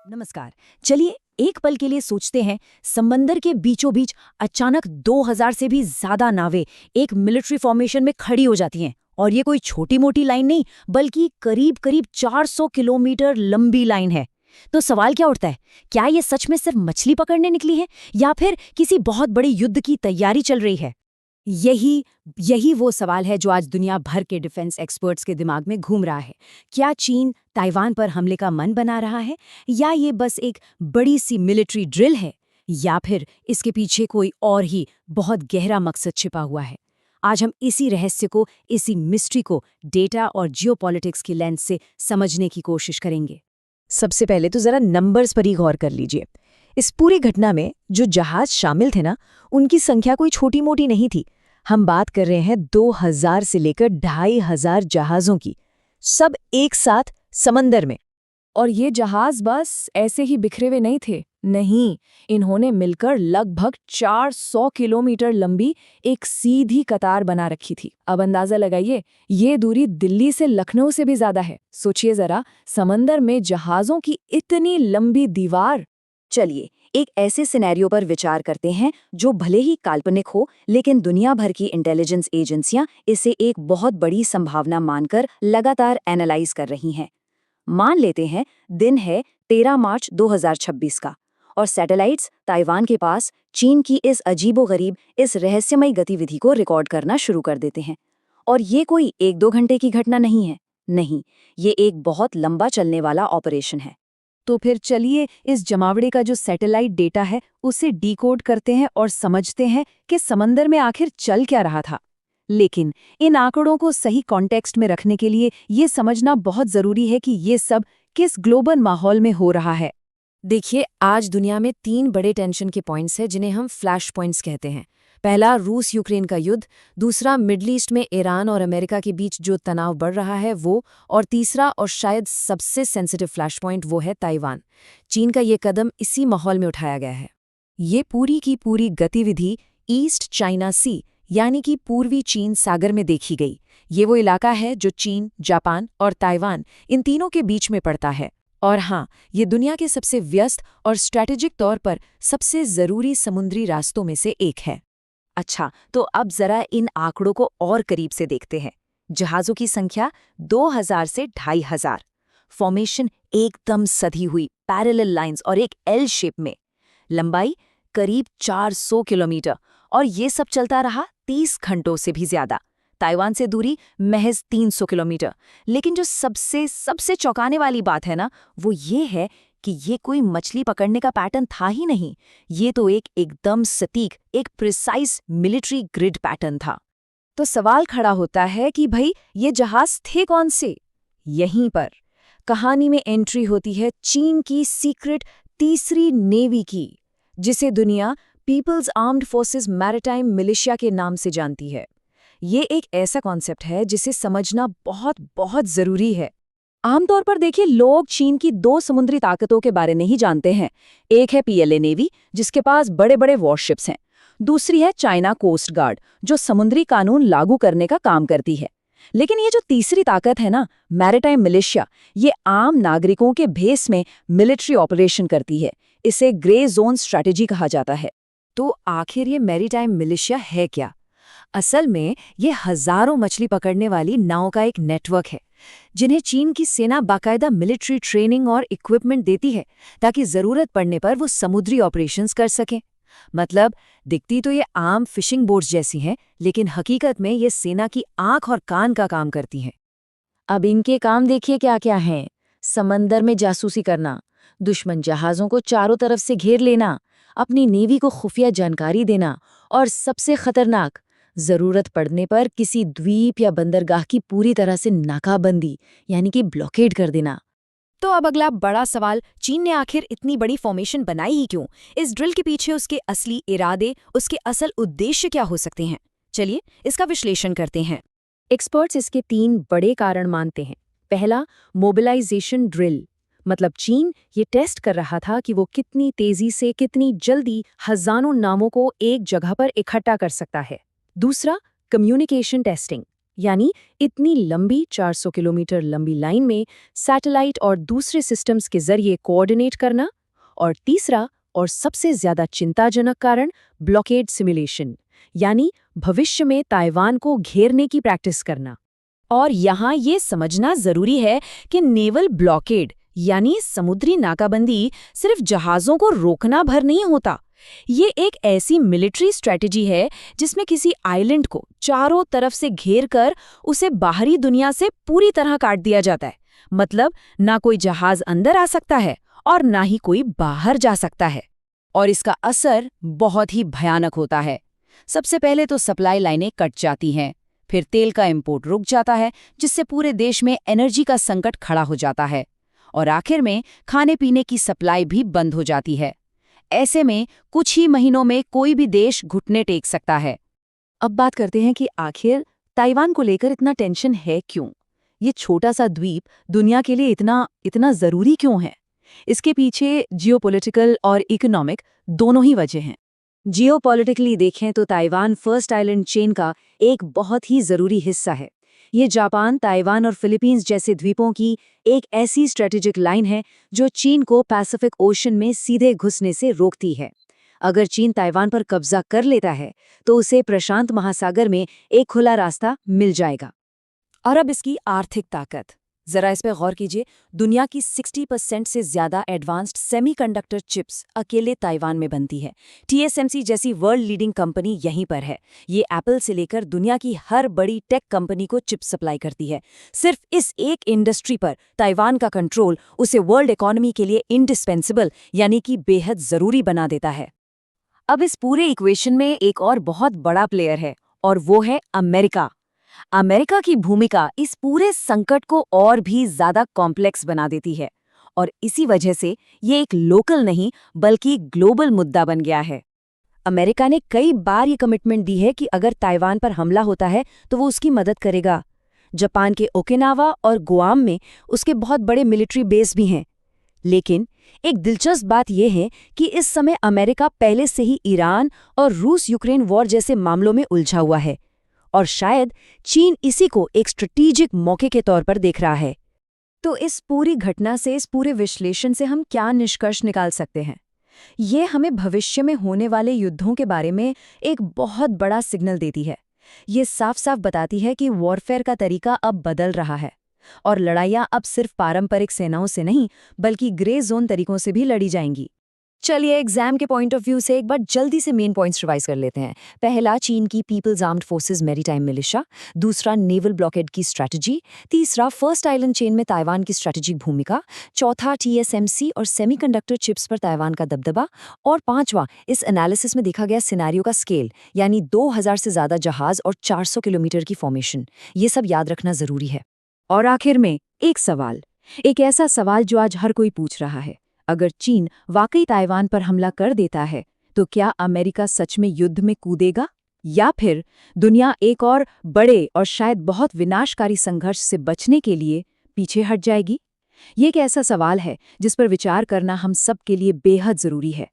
नमस्कार। चलिए एक पल के लिए सोचते हैं, समंदर के बीचों बीच अचानक 2000 से भी ज्यादा नावें एक मिलिट्री फॉर्मेशन में खड़ी हो जाती हैं। और ये कोई छोटी मोटी लाइन नहीं, बल्कि करीब करीब 400 किलोमीटर लंबी लाइन है। तो सवाल क्या उठता है, क्या ये सच में सिर्फ मछली पकड़ने निकली है या फिर किसी बहुत बड़े युद्ध की तैयारी चल रही है? यही यही वो सवाल है जो आज दुनिया भर के डिफेंस एक्सपर्ट्स के दिमाग में घूम रहा है। क्या चीन ताइवान पर हमले का मन बना रहा है, या ये बस एक बड़ी सी मिलिट्री ड्रिल है, या फिर इसके पीछे कोई और ही बहुत गहरा मकसद छिपा हुआ है? आज हम इसी रहस्य को, इसी मिस्ट्री को डेटा और जियोपॉलिटिक्स की लेंस से समझने की कोशिश करेंगे। सबसे पहले तो जरा नंबर्स पर ही गौर कर लीजिए। इस पूरी घटना में जो जहाज शामिल थे ना, उनकी संख्या कोई छोटी मोटी नहीं थी। हम बात कर रहे हैं 2000 से लेकर 2500 जहाज़ों की, सब एक साथ समंदर में। और ये जहाज बस ऐसे ही बिखरे हुए नहीं थे। नहीं, इन्होंने मिलकर लगभग 400 किलोमीटर लंबी एक सीधी कतार बना रखी थी। अब अंदाजा लगाइए, ये दूरी दिल्ली से लखनऊ से भी ज्यादा है। सोचिए जरा, समंदर में जहाजों की इतनी लंबी दीवार। चलिए एक ऐसे सिनेरियो पर विचार करते हैं जो भले ही काल्पनिक हो, लेकिन दुनिया भर की इंटेलिजेंस एजेंसियां इसे एक बहुत बड़ी संभावना मानकर लगातार एनालाइज कर रही हैं। मान लेते हैं दिन है 13 मार्च 2026 का, और सैटेलाइट्स ताइवान के पास चीन की इस अजीबोगरीब, इस रहस्यमयी गतिविधि को रिकॉर्ड करना शुरू कर देते हैं। और ये कोई 1-2 घंटे की घटना नहीं है। नहीं, ये एक बहुत लंबा चलने वाला ऑपरेशन है। तो फिर चलिए इस जमावड़े का जो सैटेलाइट डेटा है उसे डिकोड करते हैं और समझते हैं कि समंदर में आखिर चल क्या रहा था। लेकिन इन आंकड़ों को सही कॉन्टेक्स्ट में रखने के लिए ये समझना बहुत जरूरी है कि ये सब किस ग्लोबल माहौल में हो रहा है। देखिए, आज दुनिया में 3 बड़े टेंशन के पॉइंट्स हैं जिन्हें हम फ्लैश पॉइंट्स कहते हैं। पहला, रूस यूक्रेन का युद्ध। दूसरा, मिडल ईस्ट में ईरान और अमेरिका के बीच जो तनाव बढ़ रहा है वो। और तीसरा और शायद सबसे सेंसिटिव फ्लैश पॉइंट वो है ताइवान। चीन का ये कदम इसी माहौल में उठाया गया है। ये पूरी की पूरी गतिविधि ईस्ट चाइना सी यानी कि पूर्वी चीन सागर में देखी गई। ये वो इलाका है जो चीन, जापान और ताइवान इन तीनों के बीच में पड़ता है। और हाँ, ये दुनिया के सबसे व्यस्त और स्ट्रैटेजिक तौर पर सबसे ज़रूरी समुद्री रास्तों में से एक है। अच्छा, तो अब जरा इन आंकड़ों को और करीब से देखते हैं। जहाज़ों की संख्या 2000 से 2500, फॉर्मेशन एकदम सधी हुई पैरेलल लाइंस और एक एल शेप में, लंबाई करीब 400 किलोमीटर, और ये सब चलता रहा 30 घंटों से भी ज्यादा। ताइवान से दूरी महज 300 किलोमीटर। लेकिन जो सबसे सबसे चौंकाने वाली बात है ना, वो ये है कि ये कोई मछली पकड़ने का पैटर्न था ही नहीं। ये तो एक एकदम सटीक, एक प्रिसाइज मिलिट्री ग्रिड पैटर्न था। तो सवाल खड़ा होता है कि भाई ये जहाज थे कौन से? यहीं पर कहानी में एंट्री होती है चीन की सीक्रेट तीसरी नेवी की, जिसे दुनिया people's armed forces maritime militia के नाम से जानती है। ये एक ऐसा कॉन्सेप्ट है जिसे समझना बहुत बहुत जरूरी है। आमतौर पर देखिए, लोग चीन की 2 समुद्री ताकतों के बारे में ही जानते हैं। एक है पीएलए नेवी, जिसके पास बड़े बड़े वॉरशिप्स हैं। दूसरी है चाइना कोस्ट गार्ड, जो समुद्री कानून लागू करने का काम करती है। लेकिन ये जो तीसरी ताकत है ना, मैरिटाइम मिलिशिया, ये आम नागरिकों के भेस में मिलिट्री ऑपरेशन करती है। इसे ग्रे जोन स्ट्रैटेजी कहा जाता है। तो आखिर ये मैरिटाइम मिलिशिया है क्या? असल में ये हजारों मछली पकड़ने वाली नावों का एक नेटवर्क है, जिन्हें चीन की सेना बाकायदा मिलिट्री ट्रेनिंग और इक्विपमेंट देती है, ताकि जरूरत पड़ने पर वो समुद्री ऑपरेशंस कर सकें। मतलब दिखती तो ये आम फिशिंग बोट्स जैसी हैं, लेकिन हकीकत में ये सेना की आंख और कान का काम करती हैं। अब इनके काम देखिए क्या क्या हैं। समंदर में जासूसी करना, दुश्मन जहाज़ों को चारों तरफ से घेर लेना, अपनी नेवी को खुफिया जानकारी देना, और सबसे खतरनाक, जरूरत पड़ने पर किसी द्वीप या बंदरगाह की पूरी तरह से नाकाबंदी यानी कि ब्लॉकेड कर देना। तो अब अगला बड़ा सवाल, चीन ने आखिर इतनी बड़ी फॉर्मेशन बनाई ही क्यों? इस ड्रिल के पीछे उसके असली इरादे, उसके असल उद्देश्य क्या हो सकते हैं? चलिए इसका विश्लेषण करते हैं। एक्सपर्ट्स इसके 3 बड़े कारण मानते हैं। पहला, मोबिलाइजेशन ड्रिल, मतलब चीन ये टेस्ट कर रहा था कि वो कितनी तेजी से, कितनी जल्दी हजारों नावों को एक जगह पर इकट्ठा कर सकता है। दूसरा, कम्युनिकेशन टेस्टिंग, यानी इतनी लंबी 400 किलोमीटर लंबी लाइन में सैटेलाइट और दूसरे सिस्टम्स के जरिए कोऑर्डिनेट करना। और तीसरा और सबसे ज्यादा चिंताजनक कारण ब्लॉकेड सिमुलेशन, यानी भविष्य में ताइवान को घेरने की प्रैक्टिस करना। और यहाँ ये समझना जरूरी है कि नेवल ब्लॉकेड यानी समुद्री नाकाबंदी सिर्फ जहाज़ों को रोकना भर नहीं होता। ये एक ऐसी मिलिट्री स्ट्रेटेजी है जिसमें किसी आइलैंड को चारों तरफ से घेर कर उसे बाहरी दुनिया से पूरी तरह काट दिया जाता है। मतलब ना कोई जहाज अंदर आ सकता है और ना ही कोई बाहर जा सकता है। और इसका असर बहुत ही भयानक होता है। सबसे पहले तो सप्लाई लाइनें कट जाती हैं, फिर तेल का इंपोर्ट रुक जाता है जिससे पूरे देश में एनर्जी का संकट खड़ा हो जाता है, और आखिर में खाने पीने की सप्लाई भी बंद हो जाती है। ऐसे में कुछ ही महीनों में कोई भी देश घुटने टेक सकता है। अब बात करते हैं कि आखिर ताइवान को लेकर इतना टेंशन है क्यों? ये छोटा सा द्वीप दुनिया के लिए इतना जरूरी क्यों है? इसके पीछे जियोपॉलिटिकल और इकोनॉमिक दोनों ही वजह हैं। जियोपॉलिटिकली देखें तो ताइवान फर्स्ट आइलैंड चेन का एक बहुत ही जरूरी हिस्सा है। ये जापान, ताइवान और फिलीपींस जैसे द्वीपों की एक ऐसी स्ट्रेटेजिक लाइन है जो चीन को पैसिफिक ओशन में सीधे घुसने से रोकती है। अगर चीन ताइवान पर कब्जा कर लेता है तो उसे प्रशांत महासागर में एक खुला रास्ता मिल जाएगा। और अब इसकी आर्थिक ताकत, जरा इस पे गौर कीजिए। दुनिया की 60% से ज्यादा एडवांस्ड सेमीकंडक्टर चिप्स अकेले ताइवान में बनती है। TSMC जैसी वर्ल्ड लीडिंग कंपनी यहीं पर है। ये एप्पल से लेकर दुनिया की हर बड़ी टेक कंपनी को चिप सप्लाई करती है। सिर्फ इस एक इंडस्ट्री पर ताइवान का कंट्रोल उसे वर्ल्ड इकोनॉमी के लिए इंडिस्पेंसिबल यानी कि बेहद जरूरी बना देता है। अब इस पूरे इक्वेशन में एक और बहुत बड़ा प्लेयर है, और वो है अमेरिका। अमेरिका की भूमिका इस पूरे संकट को और भी ज्यादा कॉम्प्लेक्स बना देती है, और इसी वजह से ये एक लोकल नहीं बल्कि ग्लोबल मुद्दा बन गया है। अमेरिका ने कई बार ये कमिटमेंट दी है कि अगर ताइवान पर हमला होता है तो वो उसकी मदद करेगा। जापान के ओकिनावा और गुआम में उसके बहुत बड़े मिलिट्री बेस भी हैं। लेकिन एक दिलचस्प बात यह है कि इस समय अमेरिका पहले से ही ईरान और रूस यूक्रेन वॉर जैसे मामलों में उलझा हुआ है, और शायद चीन इसी को एक स्ट्रेटेजिक मौके के तौर पर देख रहा है। तो इस पूरी घटना से, इस पूरे विश्लेषण से हम क्या निष्कर्ष निकाल सकते हैं? ये हमें भविष्य में होने वाले युद्धों के बारे में एक बहुत बड़ा सिग्नल देती है। ये साफ साफ बताती है कि वॉरफेयर का तरीका अब बदल रहा है, और लड़ाइयाँ अब सिर्फ पारंपरिक सेनाओं से नहीं बल्कि ग्रे जोन तरीकों से भी लड़ी जाएंगी। चलिए एग्जाम के पॉइंट ऑफ व्यू से एक बार जल्दी से मेन पॉइंट्स रिवाइज कर लेते हैं। पहला, चीन की people's armed forces maritime militia. दूसरा, नेवल ब्लॉकेड की स्ट्रैटेजी। तीसरा, फर्स्ट आइलैंड चेन में ताइवान की स्ट्रैटेजिक भूमिका। चौथा, TSMC और सेमीकंडक्टर चिप्स पर ताइवान का दबदबा। और पांचवा, इस एनालिसिस में देखा गया सिनेरियो का स्केल, यानी 2000 से ज्यादा जहाज और 400 किलोमीटर की फॉर्मेशन। ये सब याद रखना जरूरी है। और आखिर में एक सवाल, एक ऐसा सवाल जो आज हर कोई पूछ रहा है। अगर चीन वाकई ताइवान पर हमला कर देता है तो क्या अमेरिका सच में युद्ध में कूदेगा, या फिर दुनिया एक और बड़े और शायद बहुत विनाशकारी संघर्ष से बचने के लिए पीछे हट जाएगी? ये एक ऐसा सवाल है जिस पर विचार करना हम सब के लिए बेहद जरूरी है।